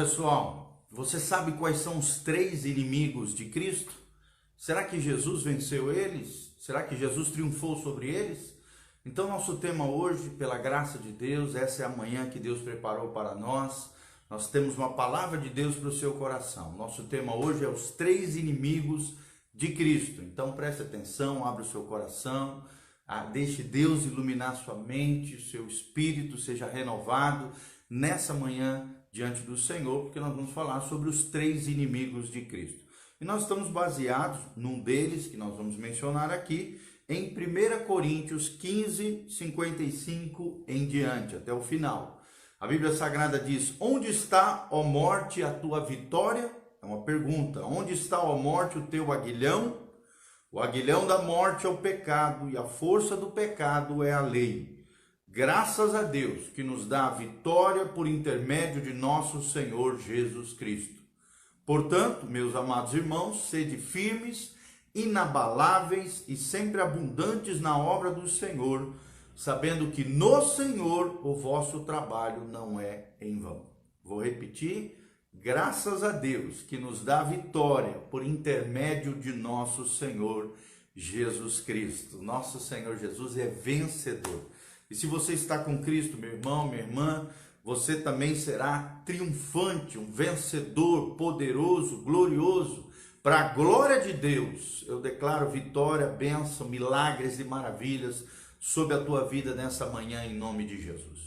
pessoal, você sabe quais são os três inimigos de Cristo? Será que Jesus venceu eles? Será que Jesus triunfou sobre eles? Então nosso tema hoje, pela graça de Deus, essa é a manhã que Deus preparou para nós. Nós temos uma palavra de Deus para o seu coração. Nosso tema hoje é os três inimigos de Cristo. Então preste atenção, abra o seu coração, deixe Deus iluminar sua mente, o seu espírito seja renovado nessa manhã diante do Senhor, porque nós vamos falar sobre os três inimigos de Cristo. E nós estamos baseados num deles, que nós vamos mencionar aqui, em 1 Coríntios 15, 55 em diante, até o final. A Bíblia Sagrada diz: onde está, ó morte, a tua vitória? É uma pergunta. Onde está, ó morte, o teu aguilhão? O aguilhão da morte é o pecado, e a força do pecado é a lei. Graças a Deus que nos dá a vitória por intermédio de nosso Senhor Jesus Cristo. Portanto, meus amados irmãos, sede firmes, inabaláveis e sempre abundantes na obra do Senhor, sabendo que no Senhor o vosso trabalho não é em vão. Vou repetir: graças a Deus que nos dá a vitória por intermédio de nosso Senhor Jesus Cristo. Nosso Senhor Jesus é vencedor. E se você está com Cristo, meu irmão, minha irmã, você também será triunfante, um vencedor poderoso, glorioso. Para a glória de Deus, eu declaro vitória, bênção, milagres e maravilhas sobre a tua vida nessa manhã, em nome de Jesus.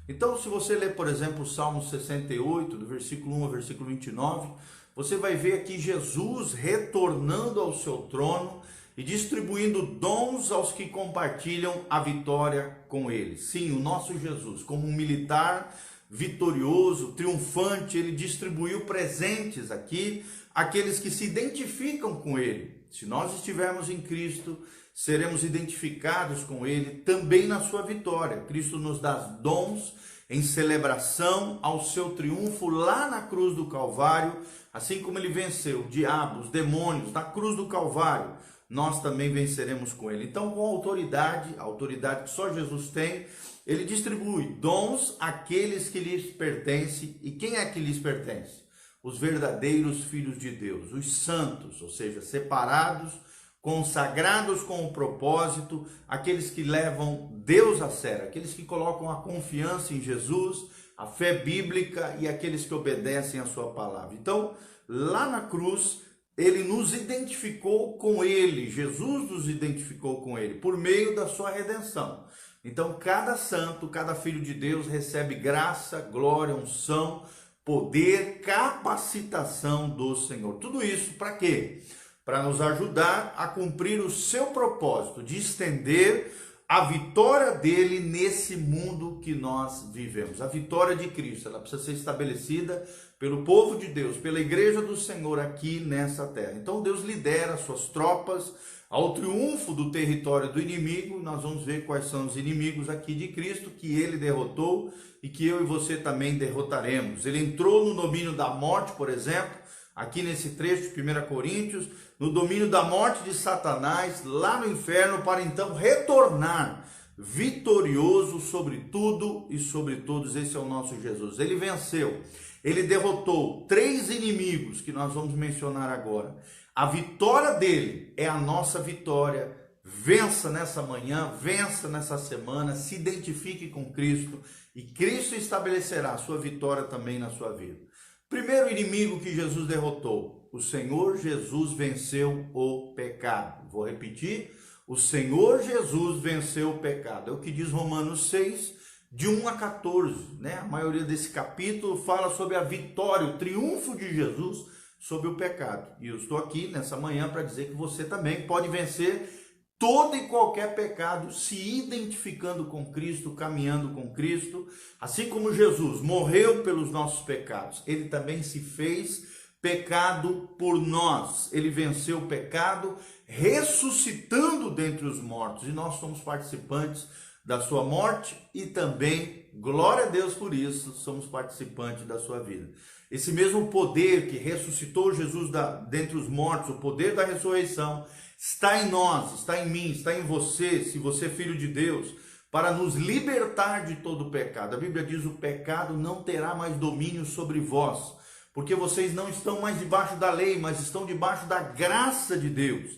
Então, se você ler, por exemplo, o Salmo 68, do versículo 1 ao versículo 29, você vai ver aqui Jesus retornando ao seu trono e distribuindo dons aos que compartilham a vitória com ele. Sim, o nosso Jesus, como um militar vitorioso, triunfante, ele distribuiu presentes aqui àqueles que se identificam com ele. Se nós estivermos em Cristo, seremos identificados com ele também na sua vitória. Cristo nos dá dons em celebração ao seu triunfo lá na cruz do Calvário, assim como ele venceu o diabo, os demônios na cruz do Calvário. Nós também venceremos com ele. Então, com a autoridade que só Jesus tem, ele distribui dons àqueles que lhes pertencem. E quem é que lhes pertence? Os verdadeiros filhos de Deus, os santos, ou seja, separados, consagrados com o propósito, aqueles que levam Deus a sério, aqueles que colocam a confiança em Jesus, a fé bíblica e aqueles que obedecem a sua palavra. Então, lá na cruz, ele nos identificou com ele, Jesus nos identificou com ele, por meio da sua redenção. Então, cada santo, cada filho de Deus recebe graça, glória, unção, poder, capacitação do Senhor. Tudo isso para quê? Para nos ajudar a cumprir o seu propósito de estender a vitória dele nesse mundo que nós vivemos. A vitória de Cristo, ela precisa ser estabelecida pelo povo de Deus, pela igreja do Senhor aqui nessa terra. Então Deus lidera suas tropas ao triunfo do território do inimigo. Nós vamos ver quais são os inimigos aqui de Cristo que ele derrotou e que eu e você também derrotaremos. Ele entrou no domínio da morte, por exemplo, aqui nesse trecho de 1 Coríntios, no domínio da morte de Satanás, lá no inferno, para então retornar vitorioso sobre tudo e sobre todos. Esse é o nosso Jesus. Ele venceu, ele derrotou três inimigos que nós vamos mencionar agora. A vitória dele é a nossa vitória. Vença nessa manhã, vença nessa semana, se identifique com Cristo e Cristo estabelecerá a sua vitória também na sua vida. Primeiro inimigo que Jesus derrotou: o Senhor Jesus venceu o pecado. Vou repetir: o Senhor Jesus venceu o pecado. É o que diz Romanos 6, de 1 a 14. A maioria desse capítulo fala sobre a vitória, o triunfo de Jesus sobre o pecado. E eu estou aqui nessa manhã para dizer que você também pode vencer todo e qualquer pecado, se identificando com Cristo, caminhando com Cristo. Assim como Jesus morreu pelos nossos pecados, ele também se fez pecado por nós. Ele venceu o pecado, ressuscitando dentre os mortos. E nós somos participantes da sua morte e também, glória a Deus por isso, somos participantes da sua vida. Esse mesmo poder que ressuscitou Jesus dentre os mortos, o poder da ressurreição, está em nós, está em mim, está em você, se você é filho de Deus, para nos libertar de todo o pecado. A Bíblia diz: o pecado não terá mais domínio sobre vós, porque vocês não estão mais debaixo da lei, mas estão debaixo da graça de Deus.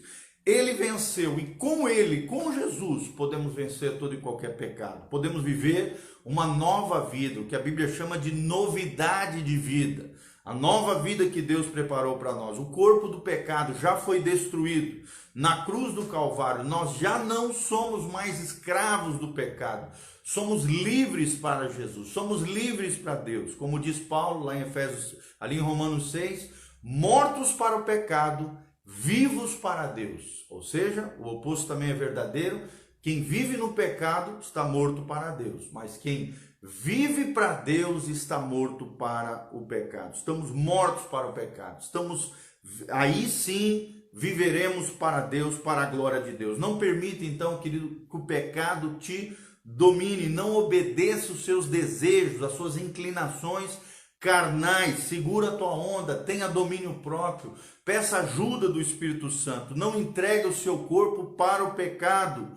Ele venceu e com ele, com Jesus, podemos vencer todo e qualquer pecado. Podemos viver uma nova vida, o que a Bíblia chama de novidade de vida. A nova vida que Deus preparou para nós. O corpo do pecado já foi destruído. Na cruz do Calvário, nós já não somos mais escravos do pecado. Somos livres para Jesus, somos livres para Deus. Como diz Paulo lá em Efésios, ali em Romanos 6, mortos para o pecado, vivos para Deus. Ou seja, o oposto também é verdadeiro. Quem vive no pecado está morto para Deus, mas quem vive para Deus está morto para o pecado. Estamos mortos para o pecado. Aí sim viveremos para Deus, para a glória de Deus. Não permita então, querido, que o pecado te domine. Não obedeça os seus desejos, as suas inclinações carnais. Segura a tua onda, tenha domínio próprio. Peça ajuda do Espírito Santo. Não entregue o seu corpo para o pecado.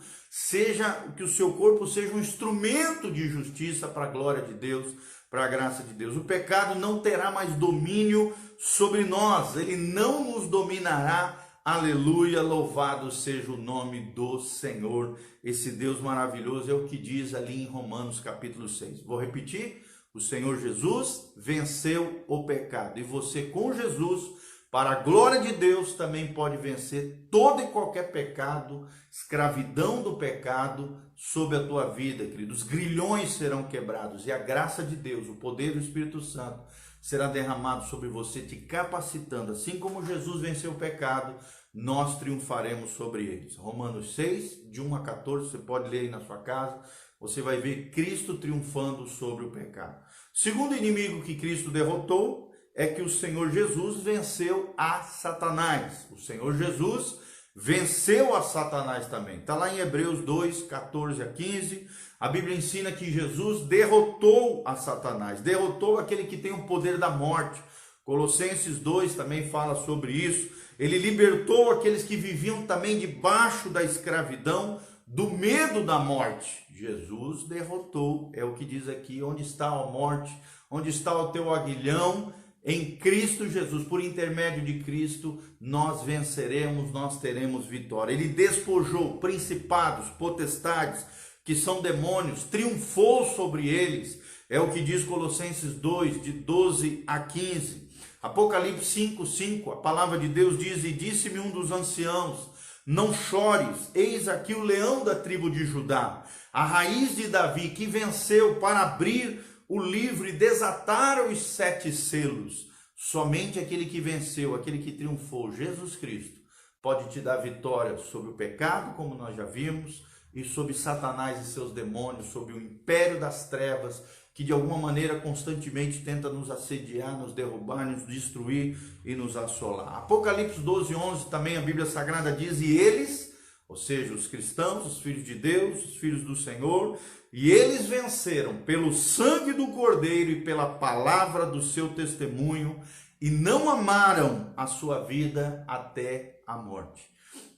Que o seu corpo seja um instrumento de justiça para a glória de Deus, para a graça de Deus. O pecado não terá mais domínio sobre nós. Ele não nos dominará. Aleluia, louvado seja o nome do Senhor. Esse Deus maravilhoso é o que diz ali em Romanos capítulo 6. Vou repetir. O Senhor Jesus venceu o pecado. E você com Jesus, para a glória de Deus, também pode vencer todo e qualquer pecado, escravidão do pecado sobre a tua vida, querido. Os grilhões serão quebrados e a graça de Deus, o poder do Espírito Santo, será derramado sobre você, te capacitando. Assim como Jesus venceu o pecado, nós triunfaremos sobre eles. Romanos 6, de 1 a 14, você pode ler aí na sua casa. Você vai ver Cristo triunfando sobre o pecado. Segundo inimigo que Cristo derrotou é que o Senhor Jesus venceu a Satanás. O Senhor Jesus venceu a Satanás também. Está lá em Hebreus 2, 14 a 15. A Bíblia ensina que Jesus derrotou a Satanás, derrotou aquele que tem o poder da morte. Colossenses 2 também fala sobre isso. Ele libertou aqueles que viviam também debaixo da escravidão, do medo da morte. Jesus derrotou, é o que diz aqui, onde está a morte, onde está o teu aguilhão? Em Cristo Jesus, por intermédio de Cristo, nós venceremos, nós teremos vitória. Ele despojou principados, potestades, que são demônios, triunfou sobre eles, é o que diz Colossenses 2, de 12 a 15. Apocalipse 5, 5, a palavra de Deus diz, e disse-me um dos anciãos, não chores, eis aqui o leão da tribo de Judá, a raiz de Davi, que venceu para abrir o livro e desatar os 7 selos. Somente aquele que venceu, aquele que triunfou, Jesus Cristo, pode te dar vitória sobre o pecado, como nós já vimos, e sobre Satanás e seus demônios, sobre o império das trevas, que de alguma maneira constantemente tenta nos assediar, nos derrubar, nos destruir e nos assolar. Apocalipse 12, 11 também a Bíblia Sagrada diz, e eles, ou seja, os cristãos, os filhos de Deus, os filhos do Senhor, e eles venceram pelo sangue do Cordeiro e pela palavra do seu testemunho, e não amaram a sua vida até a morte.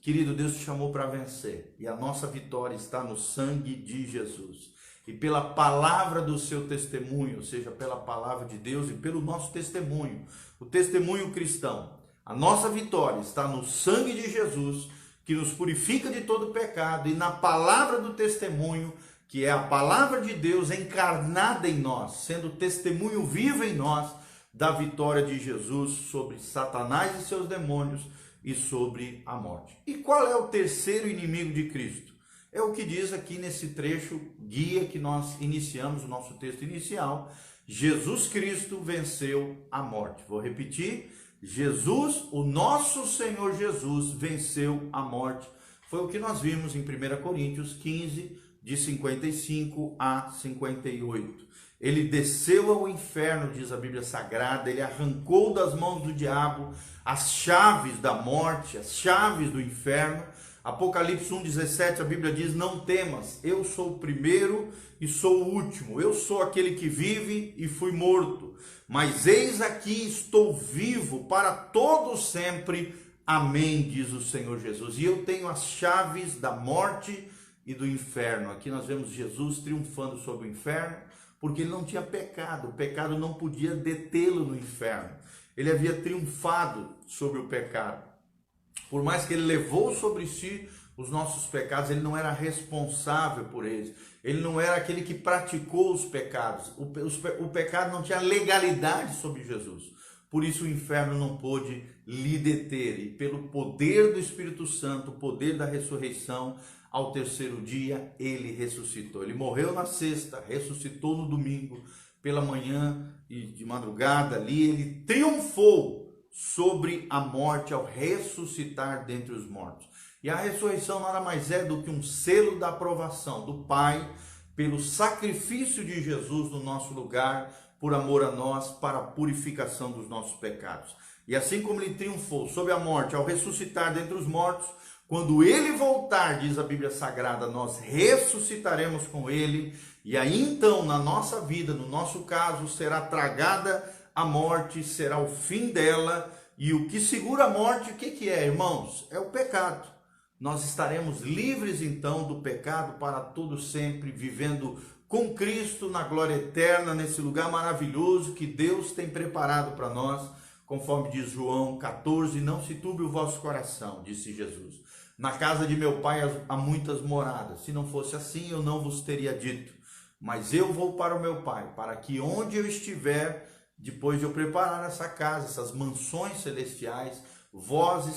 Querido, Deus te chamou para vencer, e a nossa vitória está no sangue de Jesus. E pela palavra do seu testemunho, ou seja, pela palavra de Deus e pelo nosso testemunho, o testemunho cristão. A nossa vitória está no sangue de Jesus, que nos purifica de todo pecado, e na palavra do testemunho, que é a palavra de Deus encarnada em nós, sendo testemunho vivo em nós da vitória de Jesus sobre Satanás e seus demônios e sobre a morte. E qual é o terceiro inimigo de Cristo? É o que diz aqui nesse trecho guia que nós iniciamos o nosso texto inicial. Jesus Cristo venceu a morte. Vou repetir. Jesus, o nosso Senhor Jesus, venceu a morte. Foi o que nós vimos em 1 Coríntios 15, de 55 a 58. Ele desceu ao inferno, diz a Bíblia Sagrada, ele arrancou das mãos do diabo as chaves da morte, as chaves do inferno. Apocalipse 1,17, a Bíblia diz, não temas, eu sou o primeiro e sou o último, eu sou aquele que vive e fui morto, mas eis aqui estou vivo para todo sempre, amém, diz o Senhor Jesus. E eu tenho as chaves da morte e do inferno. Aqui nós vemos Jesus triunfando sobre o inferno, porque ele não tinha pecado, o pecado não podia detê-lo no inferno. Ele havia triunfado sobre o pecado. Por mais que ele levou sobre si os nossos pecados, ele não era responsável por eles. Ele não era aquele que praticou os pecados. O pecado não tinha legalidade sobre Jesus. Por isso o inferno não pôde lhe deter. E pelo poder do Espírito Santo, o poder da ressurreição, ao terceiro dia ele ressuscitou. Ele morreu na sexta, ressuscitou no domingo, pela manhã e de madrugada ali, ele triunfou sobre a morte ao ressuscitar dentre os mortos. E a ressurreição nada mais é do que um selo da aprovação do Pai pelo sacrifício de Jesus no nosso lugar, por amor a nós, para a purificação dos nossos pecados. E assim como ele triunfou sobre a morte ao ressuscitar dentre os mortos, quando ele voltar, diz a Bíblia Sagrada, nós ressuscitaremos com ele, e aí então na nossa vida, no nosso caso, será tragada a morte, será o fim dela. E o que segura a morte, o que é, irmãos? É o pecado. Nós estaremos livres então do pecado para todo sempre, vivendo com Cristo na glória eterna, nesse lugar maravilhoso que Deus tem preparado para nós, conforme diz João 14, não se turbe o vosso coração, disse Jesus. Na casa de meu pai há muitas moradas, se não fosse assim eu não vos teria dito, mas eu vou para o meu pai, para que onde eu estiver, depois de eu preparar essa casa, essas mansões celestiais, vós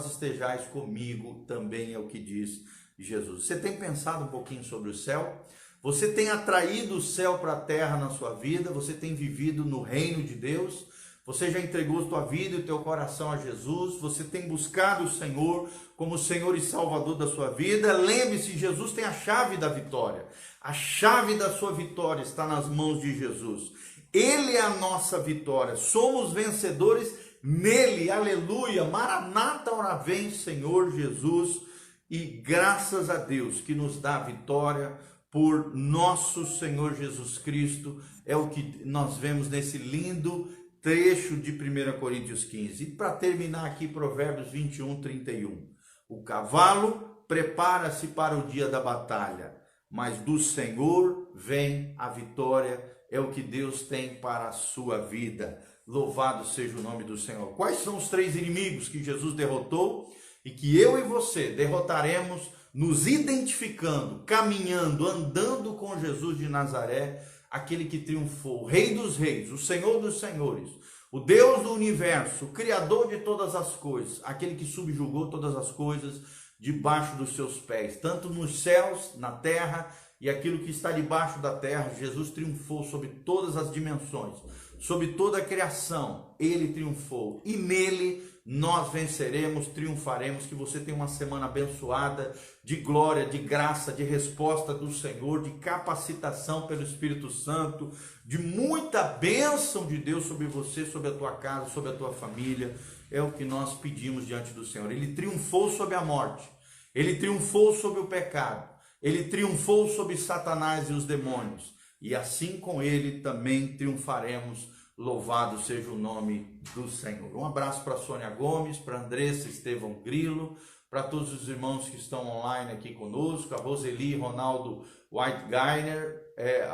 estejais comigo, também é o que diz Jesus. Você tem pensado um pouquinho sobre o céu? Você tem atraído o céu para a terra na sua vida? Você tem vivido no reino de Deus? Você já entregou a tua vida e o teu coração a Jesus? Você tem buscado o Senhor como Senhor e Salvador da sua vida? Lembre-se, Jesus tem a chave da vitória. A chave da sua vitória está nas mãos de Jesus. Ele é a nossa vitória. Somos vencedores nele, aleluia, Maranata, ora vem, Senhor Jesus, e graças a Deus que nos dá a vitória por nosso Senhor Jesus Cristo, é o que nós vemos nesse lindo trecho de 1 Coríntios 15. E para terminar aqui, Provérbios 21, 31. O cavalo prepara-se para o dia da batalha, mas do Senhor vem a vitória, é o que Deus tem para a sua vida. Louvado seja o nome do Senhor. Quais são os 3 inimigos que Jesus derrotou e que eu e você derrotaremos nos identificando, caminhando, andando com Jesus de Nazaré, aquele que triunfou, o Rei dos Reis, o Senhor dos Senhores, o Deus do universo, o Criador de todas as coisas, aquele que subjugou todas as coisas debaixo dos seus pés, tanto nos céus, na terra e aquilo que está debaixo da terra. Jesus triunfou sobre todas as dimensões, sobre toda a criação, ele triunfou, e nele nós venceremos, triunfaremos. Que você tenha uma semana abençoada, de glória, de graça, de resposta do Senhor, de capacitação pelo Espírito Santo, de muita bênção de Deus sobre você, sobre a tua casa, sobre a tua família. É o que nós pedimos diante do Senhor. Ele triunfou sobre a morte, ele triunfou sobre o pecado, ele triunfou sobre Satanás e os demônios, e assim com ele também triunfaremos. Louvado seja o nome do Senhor. Um abraço para Sônia Gomes, para Andressa Estevão Grilo, para todos os irmãos que estão online aqui conosco, a Roseli Ronaldo Whitegainer,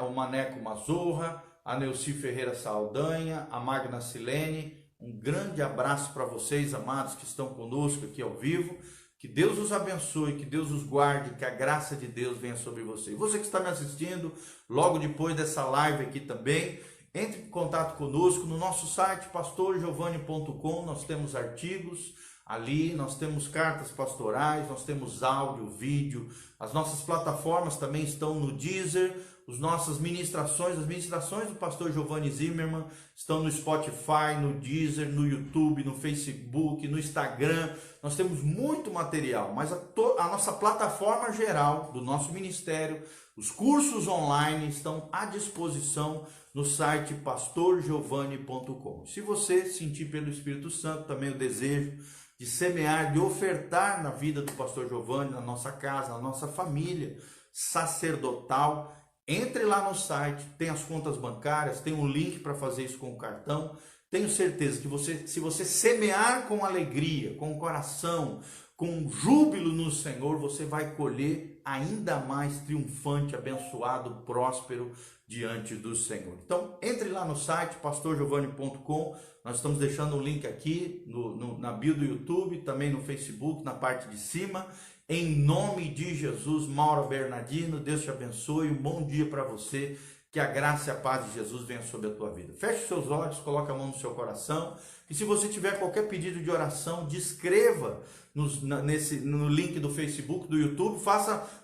o Maneco Mazorra, a Neuci Ferreira Saldanha, a Magna Silene. Um grande abraço para vocês, amados, que estão conosco aqui ao vivo. Que Deus os abençoe, que Deus os guarde, que a graça de Deus venha sobre você. E você que está me assistindo, logo depois dessa live aqui também, entre em contato conosco no nosso site pastorgiovanni.com. Nós temos artigos ali, nós temos cartas pastorais, nós temos áudio, vídeo. As nossas plataformas também estão no Deezer. As nossas ministrações, as ministrações do pastor Giovanni Zimmermann estão no Spotify, no Deezer, no YouTube, no Facebook, no Instagram. Nós temos muito material, mas a nossa plataforma geral do nosso ministério, os cursos online estão à disposição no site pastorgiovanni.com. Se você sentir pelo Espírito Santo também o desejo de semear, de ofertar na vida do pastor Giovanni, na nossa casa, na nossa família sacerdotal, entre lá no site, tem as contas bancárias, tem um link para fazer isso com o cartão. Tenho certeza que se você semear com alegria, com o coração, com júbilo no Senhor, você vai colher ainda mais triunfante, abençoado, próspero diante do Senhor. Então, entre lá no site pastorgiovanni.com, nós estamos deixando um link aqui na bio do YouTube, também no Facebook, na parte de cima. Em nome de Jesus, Mauro Bernardino, Deus te abençoe, um bom dia para você, que a graça e a paz de Jesus venha sobre a tua vida. Feche seus olhos, coloque a mão no seu coração, e se você tiver qualquer pedido de oração, descreva no link do Facebook, do YouTube,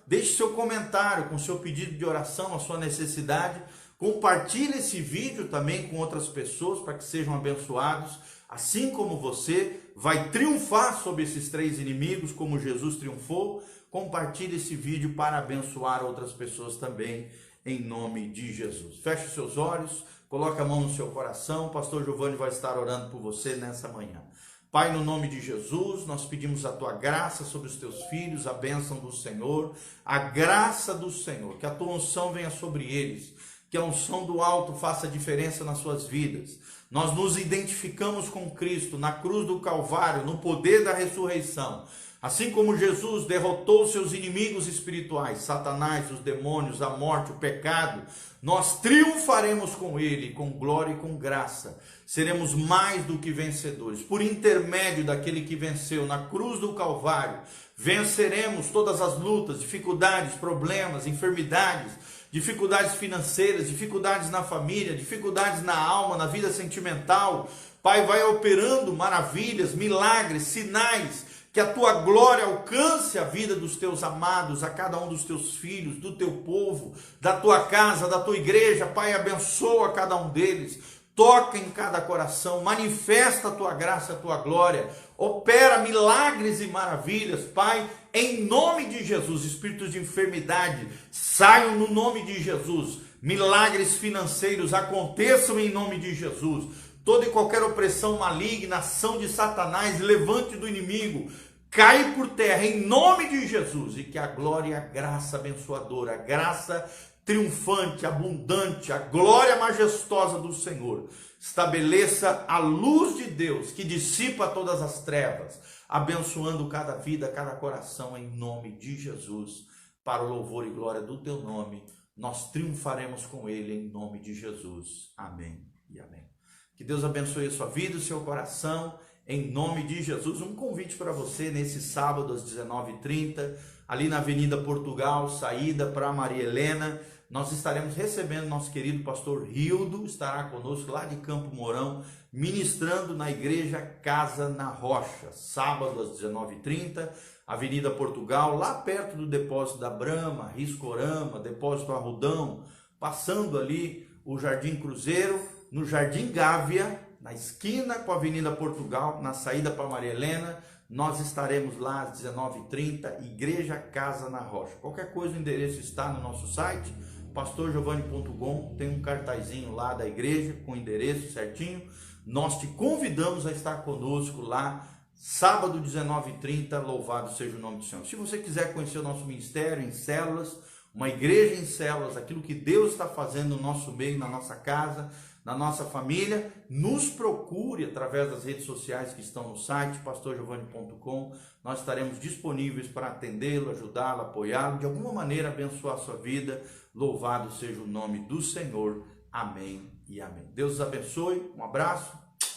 deixe seu comentário com seu pedido de oração, a sua necessidade, compartilhe esse vídeo também com outras pessoas para que sejam abençoados, assim como você vai triunfar sobre esses 3 inimigos, como Jesus triunfou. Compartilhe esse vídeo para abençoar outras pessoas também, em nome de Jesus. Feche os seus olhos, coloque a mão no seu coração, o pastor Giovanni vai estar orando por você nessa manhã. Pai, no nome de Jesus, nós pedimos a tua graça sobre os teus filhos, a bênção do Senhor, a graça do Senhor, que a tua unção venha sobre eles, que a unção do alto faça diferença nas suas vidas. Nós nos identificamos com Cristo na cruz do Calvário, no poder da ressurreição. Assim como Jesus derrotou seus inimigos espirituais, Satanás, os demônios, a morte, o pecado, nós triunfaremos com ele, com glória e com graça. Seremos mais do que vencedores. Por intermédio daquele que venceu na cruz do Calvário, venceremos todas as lutas, dificuldades, problemas, enfermidades, dificuldades financeiras, dificuldades na família, dificuldades na alma, na vida sentimental. Pai, vai operando maravilhas, milagres, sinais, que a tua glória alcance a vida dos teus amados, a cada um dos teus filhos, do teu povo, da tua casa, da tua igreja. Pai, abençoa cada um deles, toca em cada coração, manifesta a tua graça, a tua glória, opera milagres e maravilhas. Pai, em nome de Jesus, espíritos de enfermidade saiam no nome de Jesus, milagres financeiros aconteçam em nome de Jesus. Toda e qualquer opressão maligna, ação de Satanás, levante do inimigo, cai por terra em nome de Jesus, e que a glória e a graça abençoadora, a graça triunfante, abundante, a glória majestosa do Senhor estabeleça a luz de Deus que dissipa todas as trevas, abençoando cada vida, cada coração em nome de Jesus, para o louvor e glória do teu nome. Nós triunfaremos com ele em nome de Jesus. Amém e amém. Que Deus abençoe a sua vida, o seu coração, em nome de Jesus. Um convite para você nesse sábado às 19h30, ali na Avenida Portugal, saída para Maria Helena. Nós estaremos recebendo nosso querido pastor Rildo, estará conosco lá de Campo Mourão, ministrando na igreja Casa na Rocha, sábado às 19h30, Avenida Portugal, lá perto do depósito da Brama, Riscorama, depósito Arrudão, passando ali o Jardim Cruzeiro, no Jardim Gávea, na esquina com a Avenida Portugal, na saída para Maria Helena. Nós estaremos lá às 19h30, Igreja Casa na Rocha. Qualquer coisa, o endereço está no nosso site, pastorgiovanni.com, tem um cartazinho lá da igreja com o endereço certinho. Nós te convidamos a estar conosco lá, sábado 19h30, louvado seja o nome do Senhor. Se você quiser conhecer o nosso ministério em células, uma igreja em células, aquilo que Deus está fazendo no nosso meio, na nossa casa, na nossa família, nos procure através das redes sociais que estão no site, pastorgiovanni.com. Nós estaremos disponíveis para atendê-lo, ajudá-lo, apoiá-lo, de alguma maneira abençoar a sua vida. Louvado seja o nome do Senhor. Amém e amém. Deus os abençoe. Um abraço.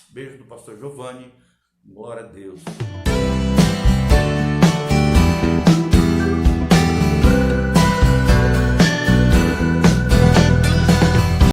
Beijo do pastor Giovanni. Glória a Deus.